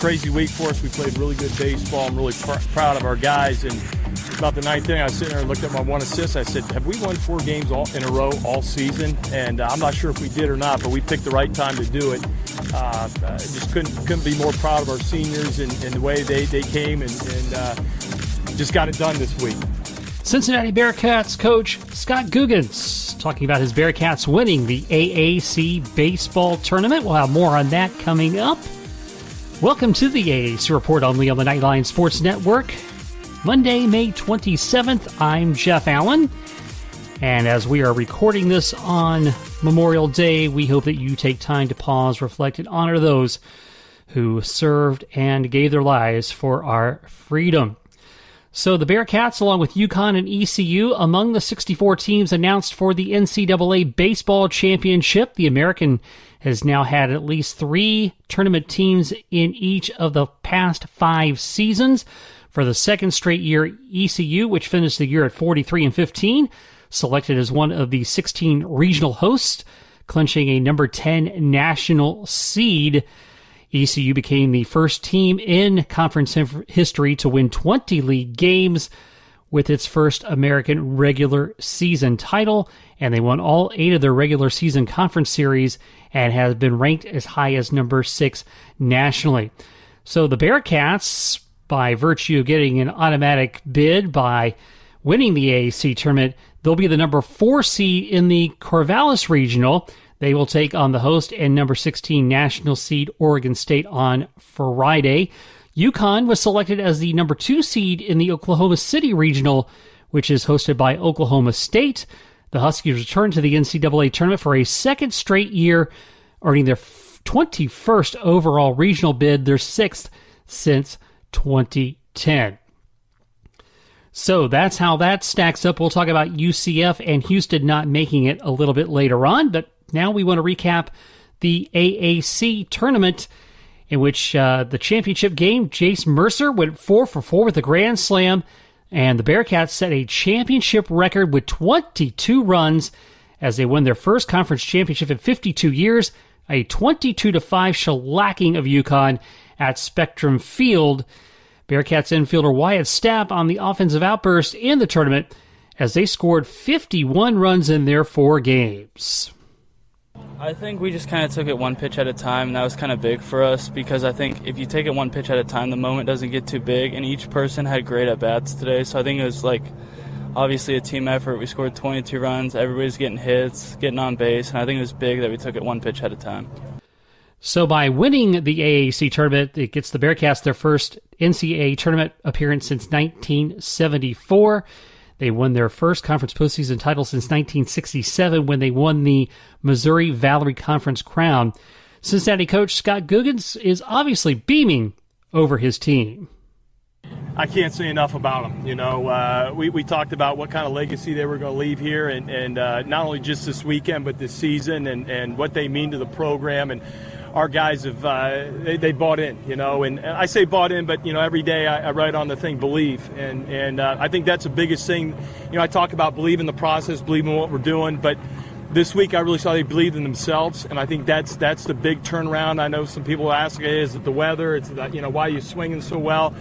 crazy week for us. We played really good baseball. I'm really proud of our guys. And about the ninth inning, I was sitting there and looked at my one assist. I said, have we won 4 games in a row all season? And I'm not sure if we did or not, but we picked the right time to do it. Just couldn't be more proud of our seniors and the way they came and just got it done this week. Cincinnati Bearcats coach Scott Guggens talking about his Bearcats winning the AAC Baseball Tournament. We'll have more on that coming up. Welcome to the AAC Report only on the Knightline Sports Network. Monday, May 27th, I'm Jeff Allen. And as we are recording this on Memorial Day, we hope that you take time to pause, reflect, and honor those who served and gave their lives for our freedom. So the Bearcats, along with UConn and ECU, among the 64 teams announced for the NCAA Baseball Championship. The American has now had at least 3 tournament teams in each of the past 5 seasons. For the second straight year, ECU, which finished the year at 43-15, selected as one of the 16 regional hosts, clinching a number 10 national seed. ECU became the first team in conference history to win 20 league games with its first American regular season title, and they won all 8 of their regular season conference series and have been ranked as high as number 6 nationally. So the Bearcats, by virtue of getting an automatic bid by winning the AAC tournament, they'll be the number 4 seed in the Corvallis Regional. They will take on the host and number 16 national seed Oregon State on Friday. UConn was selected as the number 2 seed in the Oklahoma City Regional, which is hosted by Oklahoma State. The Huskies return to the NCAA tournament for a second straight year, earning their 21st overall regional bid, their 6th since 2010. So that's how that stacks up. We'll talk about UCF and Houston not making it a little bit later on, but now we want to recap the AAC tournament, in which the championship game, Jace Mercer went 4 for 4 with a grand slam, and the Bearcats set a championship record with 22 runs as they won their first conference championship in 52 years, a 22-5 shellacking of UConn at Spectrum Field. Bearcats infielder Wyatt Stapp on the offensive outburst in the tournament as they scored 51 runs in their 4 games. I think we just kind of took it one pitch at a time, and that was kind of big for us because I think if you take it one pitch at a time, the moment doesn't get too big, and each person had great at-bats today. So I think it was obviously a team effort. We scored 22 runs. Everybody's getting hits, getting on base, and I think it was big that we took it one pitch at a time. So by winning the AAC tournament, it gets the Bearcats their first NCAA tournament appearance since 1974. They won their first conference postseason title since 1967 when they won the Missouri Valley Conference crown. Cincinnati coach Scott Guggens is obviously beaming over his team. I can't say enough about them. You know, we talked about what kind of legacy they were going to leave here, and not only just this weekend, but this season, and what they mean to the program. And our guys have they bought in, you know, and I say bought in, but, you know, every day I write on the thing, believe. And I think that's the biggest thing. You know, I talk about believing the process, believing what we're doing, but this week I really saw they believed in themselves, and I think that's the big turnaround. I know some people ask, is it the weather? It's the, you know, why are you swinging so well?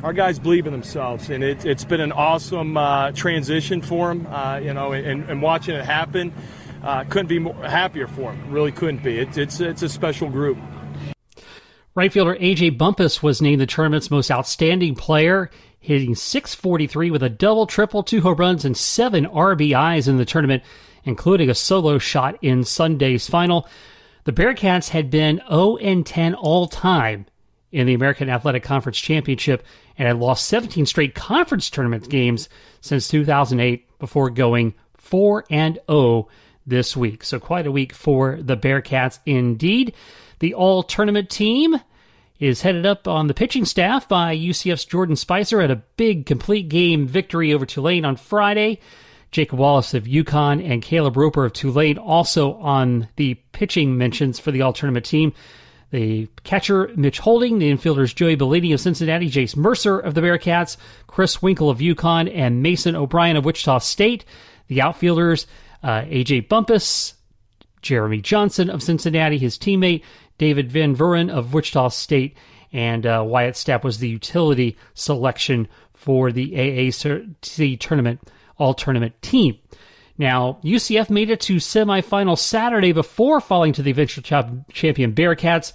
Our guys believe in themselves, and it's been an awesome transition for them, you know, and watching it happen. Couldn't be happier for him. Really couldn't be. It's a special group. Right fielder A.J. Bumpus was named the tournament's most outstanding player, hitting .643 with a double, triple, 2 home runs, and 7 RBIs in the tournament, including a solo shot in Sunday's final. The Bearcats had been 0-10 all-time in the American Athletic Conference Championship and had lost 17 straight conference tournament games since 2008 before going 4-0 this week. So quite a week for the Bearcats indeed. The All-Tournament Team is headed up on the pitching staff by UCF's Jordan Spicer at a big complete game victory over Tulane on Friday. Jacob Wallace of UConn and Caleb Roper of Tulane also on the pitching mentions for the All-Tournament Team. The catcher, Mitch Holding, the infielders, Joey Bellini of Cincinnati, Jace Mercer of the Bearcats, Chris Winkle of UConn, and Mason O'Brien of Wichita State. The outfielders, A.J. Bumpus, Jeremy Johnson of Cincinnati, his teammate, David Van Vuren of Wichita State, and Wyatt Stapp was the utility selection for the AAC Tournament AllTournament Team. Now, UCF made it to semifinal Saturday before falling to the eventual champion Bearcats.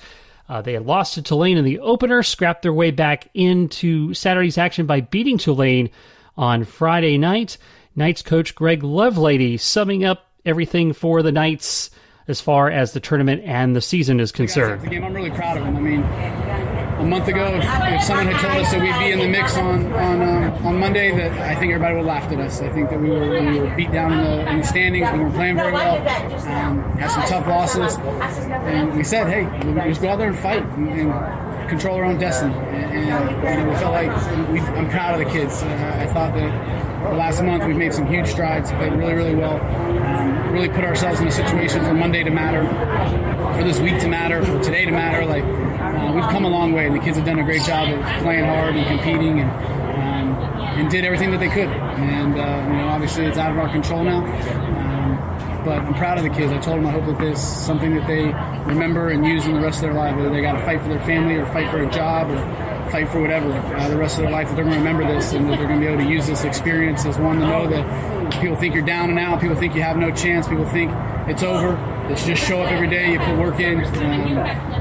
They had lost to Tulane in the opener, scrapped their way back into Saturday's action by beating Tulane on Friday night. Knights coach Greg Lovelady summing up everything for the Knights as far as the tournament and the season is concerned. The game, I'm really proud of them. I mean, a month ago, if someone had told us that we'd be in the mix on Monday, that I think everybody would have laughed at us. I think that we were beat down in the standings. We weren't playing very well. Had some tough losses, and we said, "Hey, we just go out there and fight and control our own destiny." And we felt like I'm proud of the kids. I thought that the last month we've made some huge strides, played really, really well. Really put ourselves in a situation for Monday to matter, for this week to matter, for today to matter. We've come a long way, and the kids have done a great job of playing hard and competing, and did everything that they could. And obviously it's out of our control now. But I'm proud of the kids. I told them I hope that this is something that they remember and use in the rest of their life, whether they got to fight for their family or fight for a job or fight for whatever, the rest of their life, that they're going to remember this, and that they're going to be able to use this experience as one to know that people think you're down and out, people think you have no chance, people think it's over. It's just show up every day, you put work in,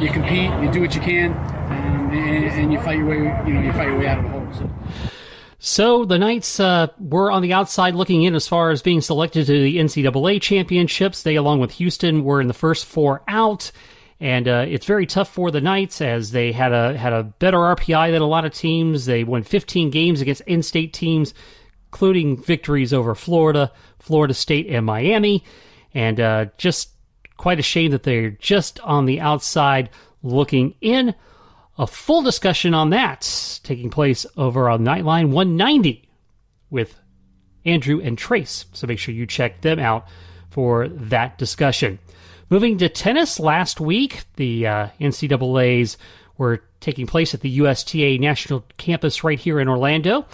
you compete, you do what you can, and you fight your way. You fight your way out of the hole. So the Knights were on the outside looking in as far as being selected to the NCAA championships. They, along with Houston, were in the first four out. And it's very tough for the Knights as they had a better RPI than a lot of teams. They won 15 games against in-state teams, including victories over Florida, Florida State, and Miami. And just quite a shame that they're just on the outside looking in. A full discussion on that taking place over on Knightline 190 with Andrew and Trace. So make sure you check them out for that discussion. Moving to tennis, last week, the NCAAs were taking place at the USTA National Campus right here in Orlando.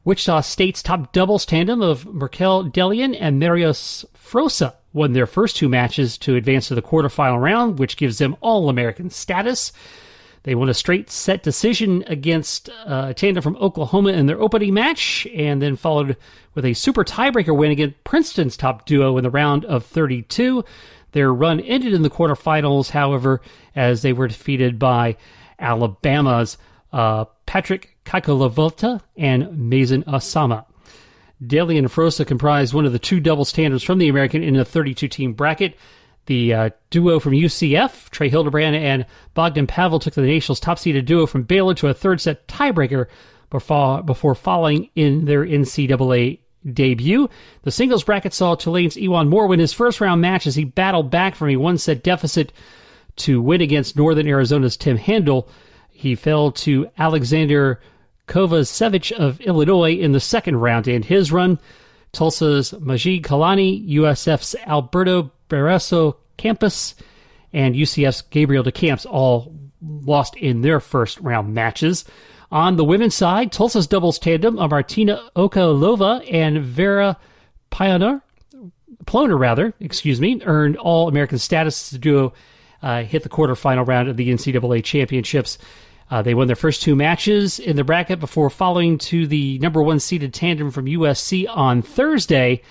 Wichita State's top doubles tandem of Merkel Delian and Marius Frosa won their first two matches to advance to the quarterfinal round, which gives them All-American status. They won a straight set decision against a tandem from Oklahoma in their opening match, and then followed with a super tiebreaker win against Princeton's top duo in the round of 32. Their run ended in the quarterfinals, however, as they were defeated by Alabama's Patrick Kakulavolta and Mason Osama. Daly and Frosa comprised one of the two doubles tandems from the American in a 32-team bracket. The duo from UCF, Trey Hildebrand and Bogdan Pavel, took the national's top-seeded duo from Baylor to a third-set tiebreaker before falling in their NCAA debut. The singles bracket saw Tulane's Ewan Moore win his first-round match as he battled back from a one-set deficit to win against Northern Arizona's Tim Handel. He fell to Alexander Kovacevic of Illinois in the second round to end his run. Tulsa's Majid Kalani, USF's Alberto Barreso Campos, and UCF's Gabriel DeCamps all lost in their first-round matches. On the women's side, Tulsa's doubles tandem of Martina Okalova and Vera Ploner, earned All-American status. The duo hit the quarterfinal round of the NCAA championships. They won their first two matches in the bracket before falling to the number one seeded tandem from USC on Thursday,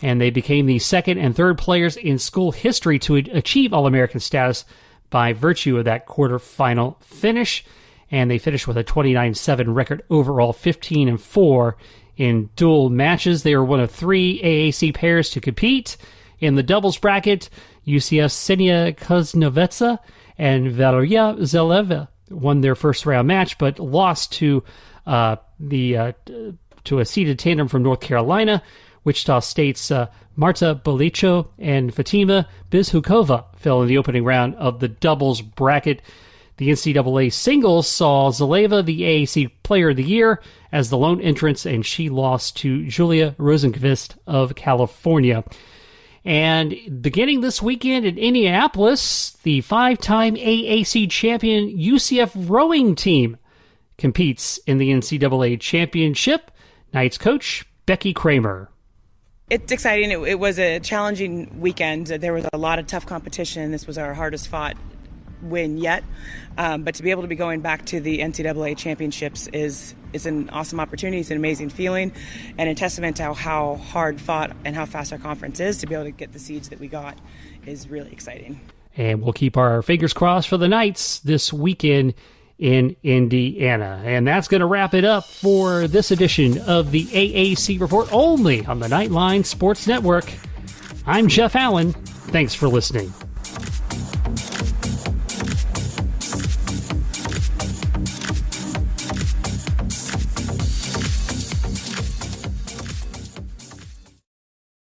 and they became the second and third players in school history to achieve All-American status by virtue of that quarterfinal finish. And they finished with a 29-7 record overall, 15-4 in dual matches. They were one of three AAC pairs to compete in the doubles bracket. UCF's Ksenia Kuznetsova and Valeria Zeleva won their first-round match, but lost to a seeded tandem from North Carolina. Wichita State's Marta Bolicho and Fatima Bizhukova fell in the opening round of the doubles bracket. The NCAA singles saw Zeleva the AAC Player of the Year as the lone entrant, and she lost to Julia Rosenqvist of California. And beginning this weekend in Indianapolis, the five-time AAC champion UCF rowing team competes in the NCAA championship. Knights coach Becky Kramer. It's exciting. It was a challenging weekend. There was a lot of tough competition. This was our hardest fought win yet. But to be able to be going back to the NCAA championships is an awesome opportunity. It's an amazing feeling and a testament to how hard fought and how fast our conference is. To be able to get the seeds that we got is really exciting. And we'll keep our fingers crossed for the Knights this weekend in Indiana. And that's going to wrap it up for this edition of the AAC Report, only on the Knightline Sports Network. I'm Jeff Allen. Thanks for listening.